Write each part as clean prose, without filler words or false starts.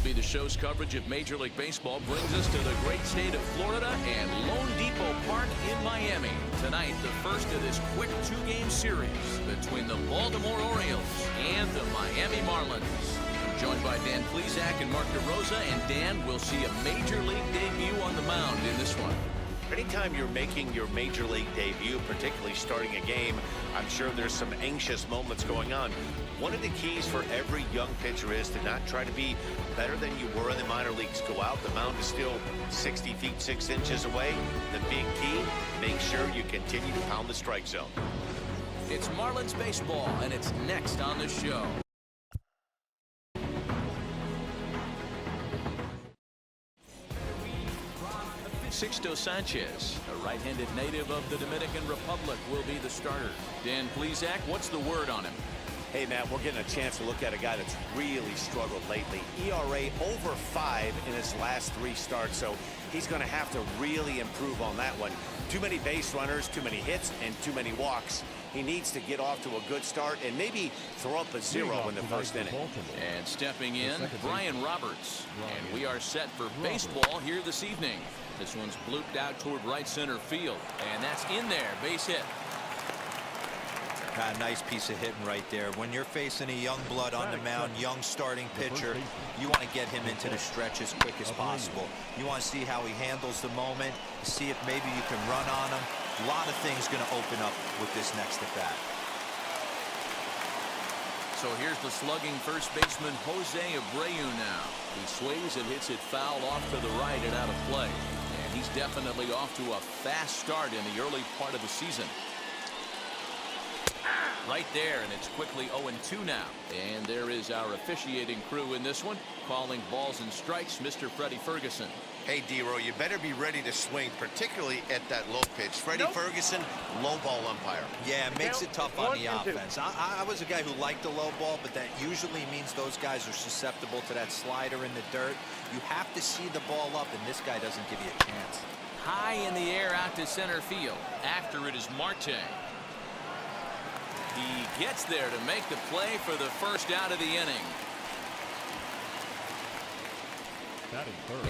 MLB The Show's coverage of Major League Baseball brings us to the great state of Florida and Lone Depot Park in Miami. Tonight, the first of this quick two-game series between the Baltimore Orioles and the Miami Marlins. I'm joined by Dan Plesac and Mark DeRosa, and Dan will see a Major League debut on the mound in this one. Anytime you're making your Major League debut, particularly starting a game, I'm sure there's some anxious moments going on. One of the keys for every young pitcher is to not try to be better than you were in the minor leagues. Go out, the mound is still 60 feet 6 inches away. The big key, make sure you continue to pound the strike zone. It's Marlins baseball, and it's next on the show. Sixto Sanchez, a right-handed native of the Dominican Republic, will be the starter. Dan Plesac, what's the word on him? Hey, Matt, we're getting a chance to look at a guy that's really struggled lately. ERA over 5 in his last 3 starts, so he's going to have to really improve on that one. Too many base runners, too many hits, and too many walks. He needs to get off to a good start and maybe throw up a 0 in the first inning. And stepping in, Brian Roberts. And we are set for baseball here this evening. This one's blooped out toward right center field. And that's in there, base hit. Nice piece of hitting right there. When you're facing a young blood on the mound, young starting pitcher, you want to get him into the stretch as quick as possible. You want to see how he handles the moment, see if maybe you can run on him. A lot of things going to open up with this next at bat. So here's the slugging first baseman Jose Abreu now. He swings and hits it foul off to the right and out of play. And he's definitely off to a fast start in the early part of the season. Right there, and it's quickly 0-2 now. And there is our officiating crew in this one, calling balls and strikes, Mr. Freddie Ferguson. Hey, D-Row, you better be ready to swing, particularly at that low pitch. Freddie Ferguson, low ball umpire. Yeah, it makes it tough on the offense. I was a guy who liked the low ball, but that usually means those guys are susceptible to that slider in the dirt. You have to see the ball up, and this guy doesn't give you a chance. High in the air out to center field. After it is Marte. He gets there to make the play for the first out of the inning.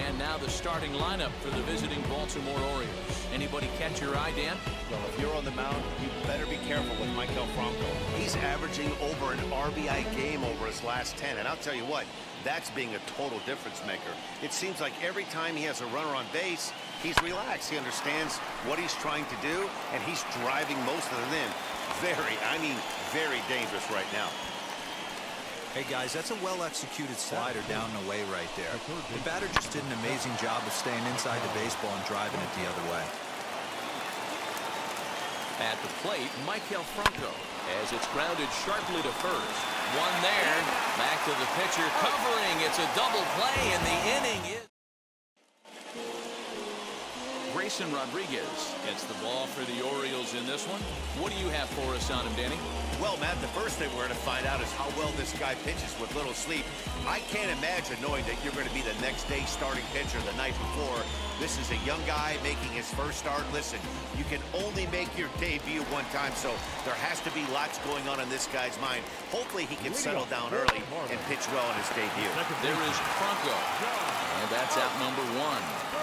And now the starting lineup for the visiting Baltimore Orioles. Anybody catch your eye, Dan? Well, if you're on the mound, you better be careful with Maikel Franco. He's averaging over an RBI game over his last 10. And I'll tell you what, that's being a total difference maker. It seems like every time he has a runner on base, he's relaxed. He understands what he's trying to do, and he's driving most of them in. Very dangerous right now. Hey guys, that's a well-executed slider down and away right there. The batter just did an amazing job of staying inside the baseball and driving it the other way. At the plate, Maikel Franco, as it's grounded sharply to first. One there, back to the pitcher, covering. It's a double play, and the inning is. Grayson Rodriguez gets the ball for the Orioles in this one. What do you have for us on him, Danny? Well, Matt, the first thing we're going to find out is how well this guy pitches with little sleep. I can't imagine knowing that you're going to be the next day starting pitcher the night before. This is a young guy making his first start. Listen, you can only make your debut one time, so there has to be lots going on in this guy's mind. Hopefully he can settle down early and pitch well in his debut. There is Franco, and that's out number 1.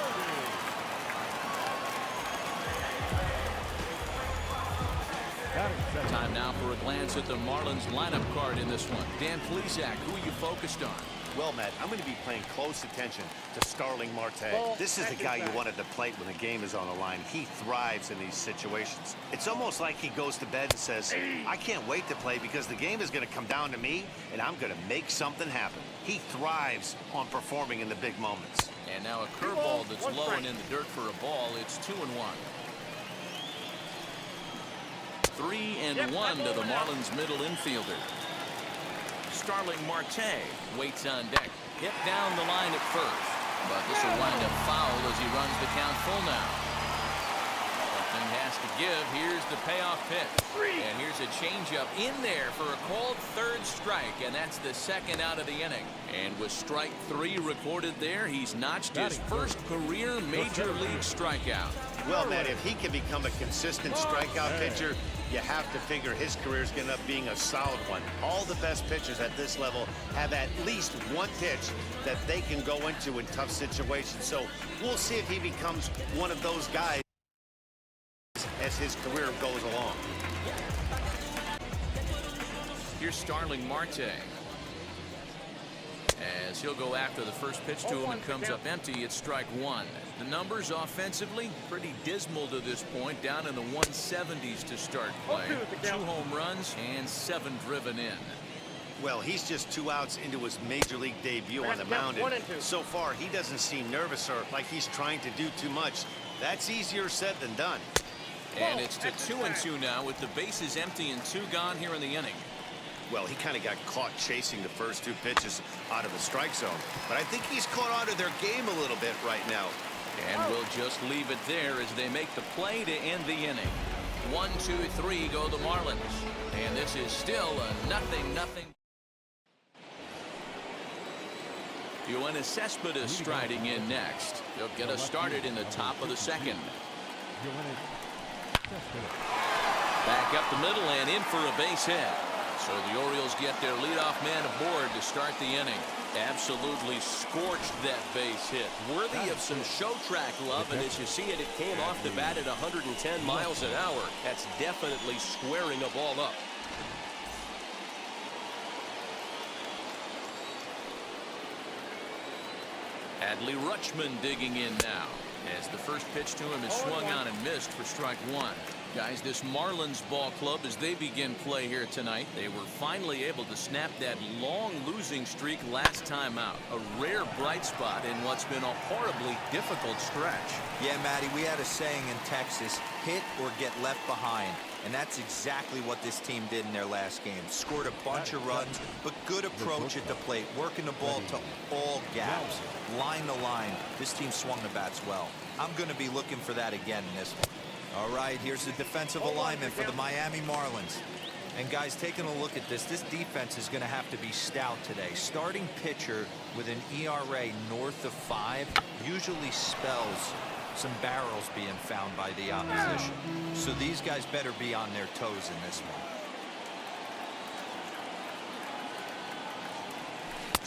Time now for a glance at the Marlins lineup card in this one. Dan Plesac, who are you focused on? Well, Matt, I'm going to be paying close attention to Starling Marte. This is the guy you want at the plate when the game is on the line. He thrives in these situations. It's almost like he goes to bed and says, I can't wait to play because the game is going to come down to me, and I'm going to make something happen. He thrives on performing in the big moments. And now a curveball that's low and in the dirt for a ball. It's 2-1. 3-1 to the Marlins middle infielder. Starling Marte waits on deck. Hit down the line at first. But this will wind up foul as he runs the count full now. Something has to give. Here's the payoff pitch. And here's a changeup in there for a called third strike, and that's the second out of the inning. And with strike 3 recorded there, he's notched his first career major league strikeout. Well, man, if he can become a consistent strikeout pitcher, you have to figure his career is going to end up being a solid one. All the best pitchers at this level have at least one pitch that they can go into in tough situations. So we'll see if he becomes one of those guys as his career goes along. Here's Starling Marte. As he'll go after the first pitch to him and comes up empty, it's strike 1. The numbers offensively pretty dismal to this point, down in the 170s to start play. 2 home runs and 7 driven in. Well, he's just 2 outs into his major league debut on the mound. And so far, he doesn't seem nervous or like he's trying to do too much. That's easier said than done. And it's to 2-2 now with the bases empty and 2 gone here in the inning. Well, he kind of got caught chasing the first 2 pitches out of the strike zone. But I think he's caught on to their game a little bit right now. And we'll just leave it there as they make the play to end the inning. 1, 2, 3 go the Marlins. And this is still a 0-0. Yoenis Cespedes striding in next. He'll get us started in the top of the second. Back up the middle and in for a base hit. So the Orioles get their leadoff man aboard to start the inning. Absolutely scorched that base hit. Worthy of some show track love, and as you see it, it came off the bat at 110 miles an hour. That's definitely squaring a ball up. Adley Rutschman digging in now, as the first pitch to him is swung on and missed for strike 1. Guys, this Marlins ball club, as they begin play here tonight, they were finally able to snap that long losing streak last time out. A rare bright spot in what's been a horribly difficult stretch. Yeah, Matty, we had a saying in Texas, hit or get left behind. And that's exactly what this team did in their last game. Scored a bunch of runs, but good approach at the plate, working the ball to all gaps. Line to line, this team swung the bats well. I'm going to be looking for that again in this one. All right, here's the defensive alignment for the Miami Marlins. And guys, taking a look at this defense is going to have to be stout today. Starting pitcher with an ERA north of 5 usually spells some barrels being found by the opposition. So these guys better be on their toes in this one.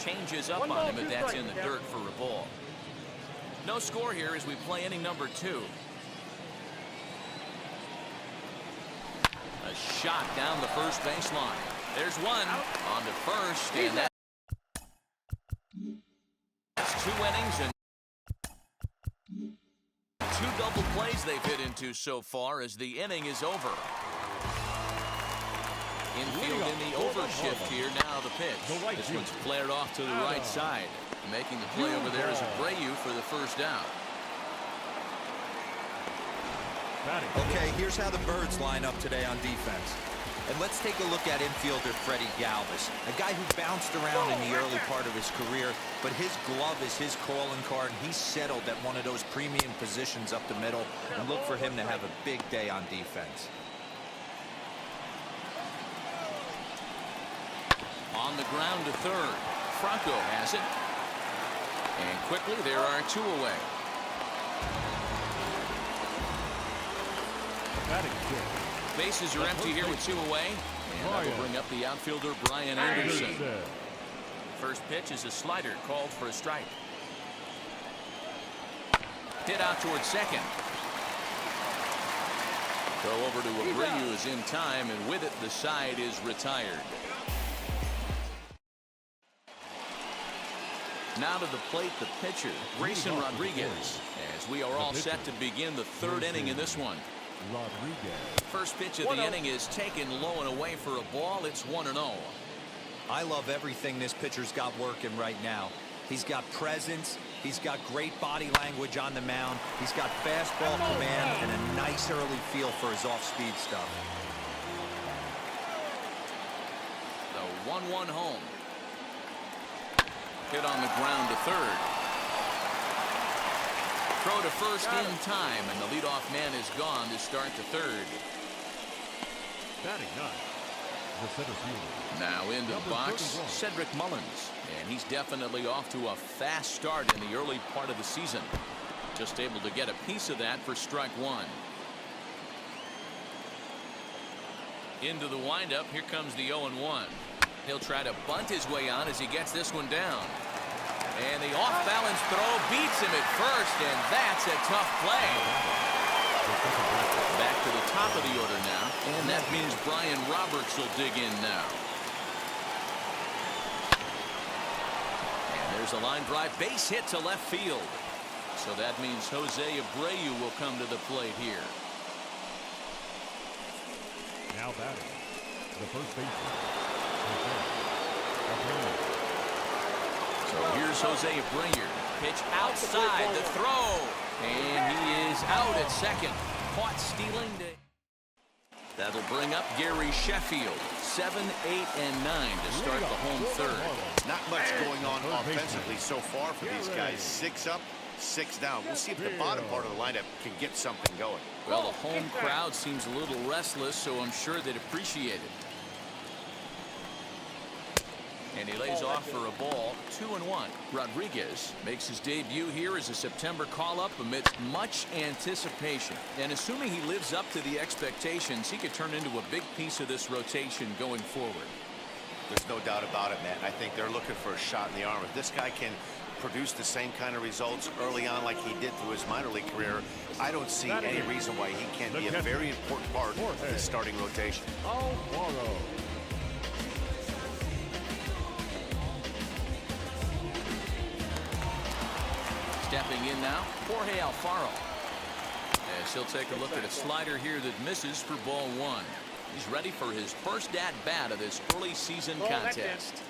Changes up on him, but that's in the dirt for a ball. No score here as we play inning number 2. A shot down the first baseline. There's one on to first, and that's 2 innings and 2 double plays they've hit into so far as the inning is over. Infield in the overshift here. Now the pitch. This one's flared off to the right side. Making the play over there is Abreu for the first down. Okay, here's how the Birds line up today on defense. And let's take a look at infielder Freddie Galvis, a guy who bounced around in the early part of his career, but his glove is his calling card, and he's settled at one of those premium positions up the middle, and look for him to have a big day on defense. On the ground to third. Franco has it. And quickly there are 2 away. Bases are empty here with 2 away. And that will bring up the outfielder Brian Anderson. First pitch is a slider called for a strike. Hit out towards second. Throw over to Abreu is in time, and with it the side is retired. Now to the plate, the pitcher, Grayson Rodriguez, as we are all set to begin the 3rd inning in this one. First pitch of the inning is taken low and away for a ball. It's 1-0. I love everything this pitcher's got working right now. He's got presence. He's got great body language on the mound. He's got fastball command and a nice early feel for his off-speed stuff. The 1-1 home. Hit on the ground to third. Throw to first in time, and the leadoff man is gone to start the third. Batting ninth, the center fielder. Now into the box, Cedric Mullins. And he's definitely off to a fast start in the early part of the season. Just able to get a piece of that for strike one. Into the windup, here comes the 0-1. He'll try to bunt his way on as he gets this one down. And the off-balance throw beats him at first, and that's a tough play. Back to the top of the order now, and that means Brian Roberts will dig in now. And there's a line drive base hit to left field. So that means Jose Abreu will come to the plate here. Now batting, the first baseman, Jose Abreu. So here's Jose Abreu. Pitch outside the throw. And he is out at second. Caught stealing. That'll bring up Gary Sheffield. 7, 8, and 9 to start the home third. Not much going on offensively so far for these guys. 6 up, 6 down. We'll see if the bottom part of the lineup can get something going. Well, the home crowd seems a little restless, so I'm sure they'd appreciate it. And he lays off for a ball. 2-1. Rodriguez makes his debut here as a September call-up amidst much anticipation. And assuming he lives up to the expectations, he could turn into a big piece of this rotation going forward. There's no doubt about it, Matt. I think they're looking for a shot in the arm. If this guy can produce the same kind of results early on like he did through his minor league career, I don't see any reason why he can't be a very important part of the starting rotation. Alfaro. Stepping in now, Jorge Alfaro. As he'll take a look at a slider here that misses for ball one. He's ready for his first at-bat of this early season contest.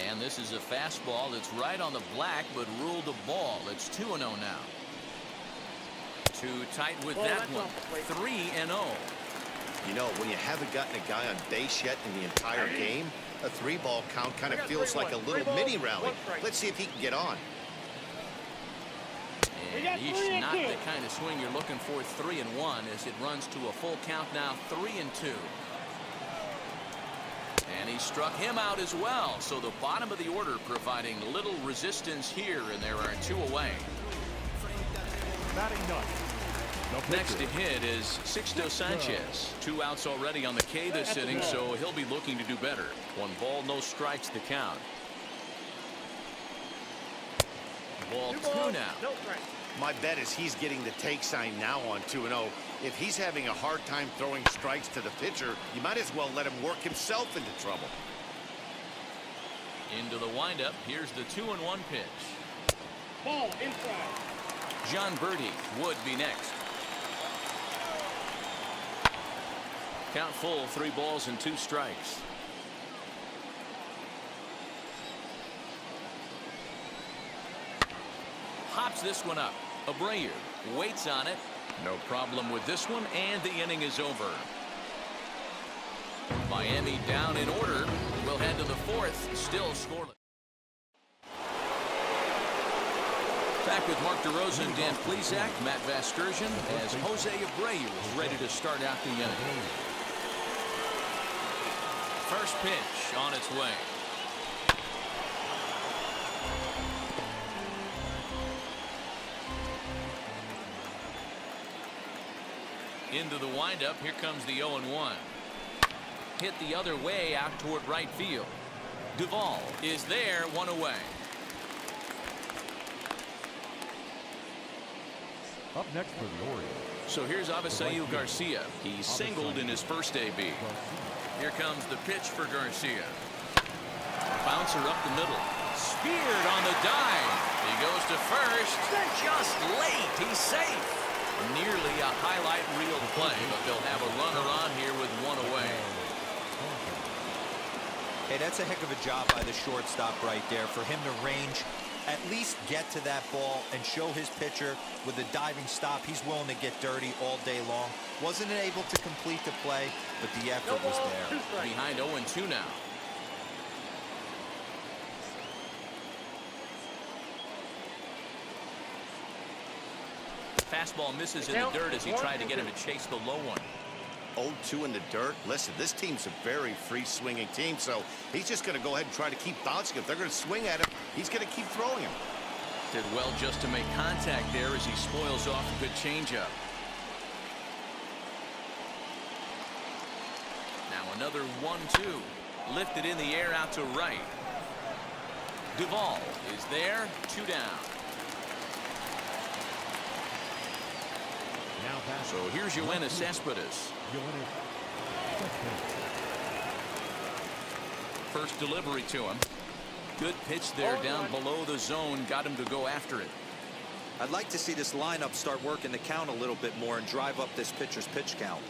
And this is a fastball that's right on the black, but ruled a ball. It's 2-0 now. Too tight with that one. 3-0. You know, when you haven't gotten a guy on base yet in the entire game, a 3-ball count kind of feels like a little mini rally. Let's see if he can get on. And he's not the kind of swing you're looking for. 3-1 as it runs to a full count now. 3-2. And he struck him out as well. So the bottom of the order providing little resistance here, and there are 2 away. Batting ninth. Next to hit is Sixto Sanchez. 2 outs already on the K this inning, so he'll be looking to do better. 1 ball, no strikes to count. Ball 2 now. My bet is he's getting the take sign now on 2-0. If he's having a hard time throwing strikes to the pitcher, you might as well let him work himself into trouble. Into the windup. Here's the 2-1 pitch. Ball inside. John Birdie would be next. Count full, 3 balls and 2 strikes. Hops this one up. Abreu waits on it. No problem with this one, and the inning is over. Miami down in order. We'll head to the 4th, still scoreless. Back with Mark DeRosa and Dan Plesac, Matt Vasgersian, as Jose Abreu is ready to start out the inning. First pitch on its way. Into the windup. Here comes the 0-1. Hit the other way out toward right field. Duvall is there, 1 away. Up next for the Orioles. So here's Avisail Garcia. He's singled in his first AB. Here comes the pitch for Garcia. Bouncer up the middle. Speared on the dive. He goes to first. Just late. He's safe. Nearly a highlight reel play, but they'll have a runner on here with 1 away. Hey, that's a heck of a job by the shortstop right there for him to range, at least get to that ball and show his pitcher with a diving stop. He's willing to get dirty all day long. Wasn't able to complete the play, but the effort was there. Behind 0-2 now. Fastball misses in the dirt as he tried to get him to chase the low one. 0-2 in the dirt. Listen, this team's a very free-swinging team, so he's just going to go ahead and try to keep bouncing. If they're going to swing at him, he's going to keep throwing him. Did well just to make contact there as he spoils off a good changeup. Now another 1-2. Lifted in the air out to right. Duvall is there. 2 down. So here's Yoenis Cespedes. First delivery to him. Good pitch there down below the zone. Got him to go after it. I'd like to see this lineup start working the count a little bit more and drive up this pitcher's pitch count.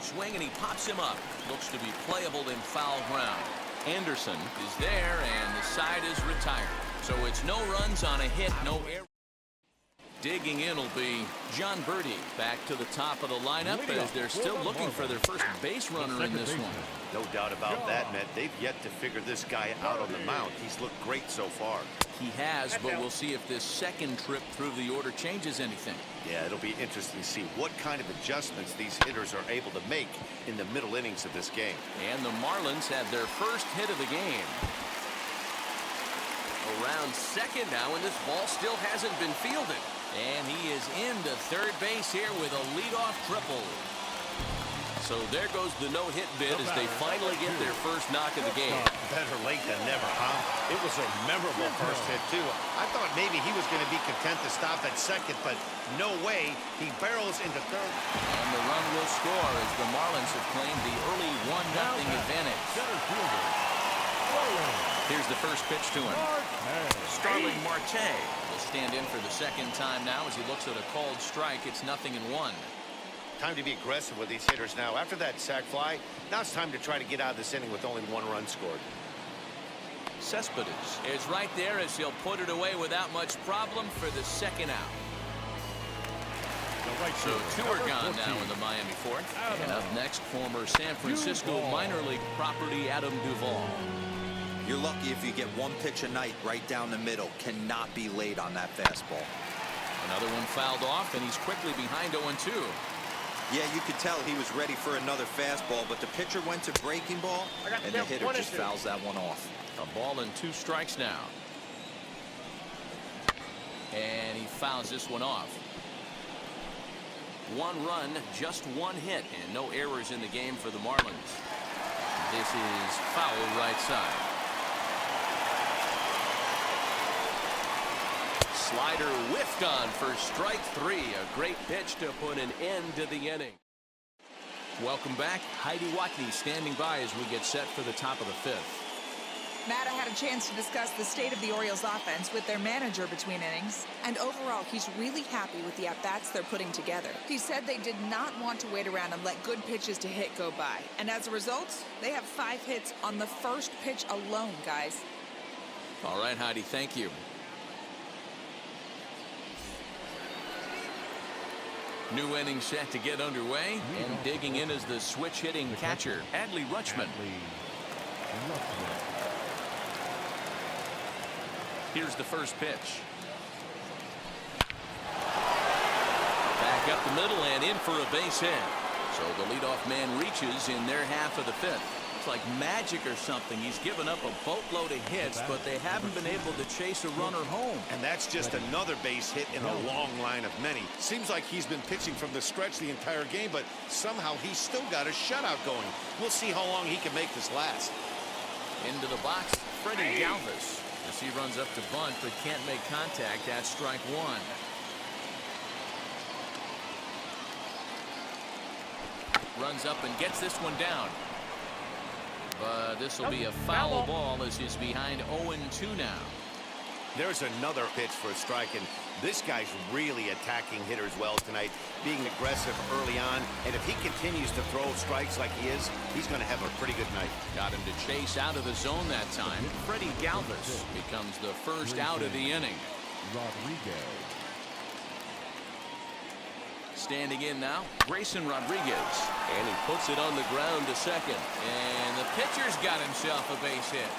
Swing and he pops him up. Looks to be playable in foul ground. Anderson is there and the side is retired. So it's no runs on a hit, no error. Digging in will be John Birdie. Back to the top of the lineup as they're still looking for their first base runner in this one. No doubt about that, Matt. They've yet to figure this guy out on the mound. He's looked great so far. He has, but we'll see if this second trip through the order changes anything. Yeah, it'll be interesting to see what kind of adjustments these hitters are able to make in the middle innings of this game. And the Marlins have their first hit of the game. Around second now, and this ball still hasn't been fielded. And he is into third base here with a leadoff triple. So there goes the no-hit bid as they finally get their first knock of the game. Better late than never, huh? It was a memorable first hit, too. I thought maybe he was going to be content to stop at second, but no way. He barrels into third. And the run will score as the Marlins have claimed the early 1-0 advantage. Here's the first pitch to him. Starling Marte will stand in for the second time now as he looks at a called strike. It's 0-1. Time to be aggressive with these hitters now. After that sac fly, now it's time to try to get out of this inning with only 1 run scored. Cespedes is right there as he'll put it away without much problem for the second out. So 2 are gone now in the Miami fourth. And up next, former San Francisco minor league property Adam Duvall. You're lucky if you get 1 pitch a night right down the middle. Cannot be late on that fastball. Another one fouled off, and he's quickly behind 0-2. Yeah, you could tell he was ready for another fastball, but the pitcher went to breaking ball, and the hitter just fouls that one off. A ball and 2 strikes now. And he fouls this one off. 1 run, just 1 hit, and no errors in the game for the Marlins. This is foul right side. Slider whiffed on for strike 3. A great pitch to put an end to the inning. Welcome back. Heidi Watney standing by as we get set for the top of the 5th. Matt, I had a chance to discuss the state of the Orioles offense with their manager between innings. And overall, he's really happy with the at-bats they're putting together. He said they did not want to wait around and let good pitches to hit go by. And as a result, they have 5 hits on the first pitch alone, guys. All right, Heidi, thank you. New inning set to get underway, and digging in is the switch-hitting catcher, Adley Rutschman. Here's the first pitch. Back up the middle and in for a base hit. So the leadoff man reaches in their half of the 5th. It's like magic or something. He's given up a boatload of hits, but they haven't been able to chase a runner home. And that's just another base hit in a long line of many. Seems like he's been pitching from the stretch the entire game, but somehow he's still got a shutout going. We'll see how long he can make this last. Into the box, Freddie Galvis. As he runs up to bunt, but can't make contact at strike 1. Runs up and gets this one down. But this will be a foul ball as he's behind 0-2 now. There's another pitch for a strike, and this guy's really attacking hitters well tonight, being aggressive early on. And if he continues to throw strikes like he is, he's going to have a pretty good night. Got him to chase out of the zone that time. Freddie Galvis becomes the first out of the inning. Rodriguez. Standing in now, Grayson Rodriguez. And he puts it on the ground to second. And the pitcher's got himself a base hit.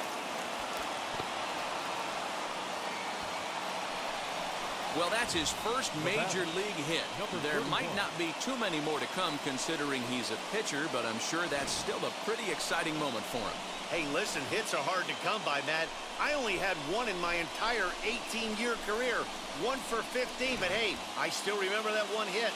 Well, that's his first major league hit. There might not be too many more to come considering he's a pitcher, but I'm sure that's still a pretty exciting moment for him. Hey, listen, hits are hard to come by, Matt. I only had one in my entire 18-year career. 1 for 15, but hey, I still remember that one hit.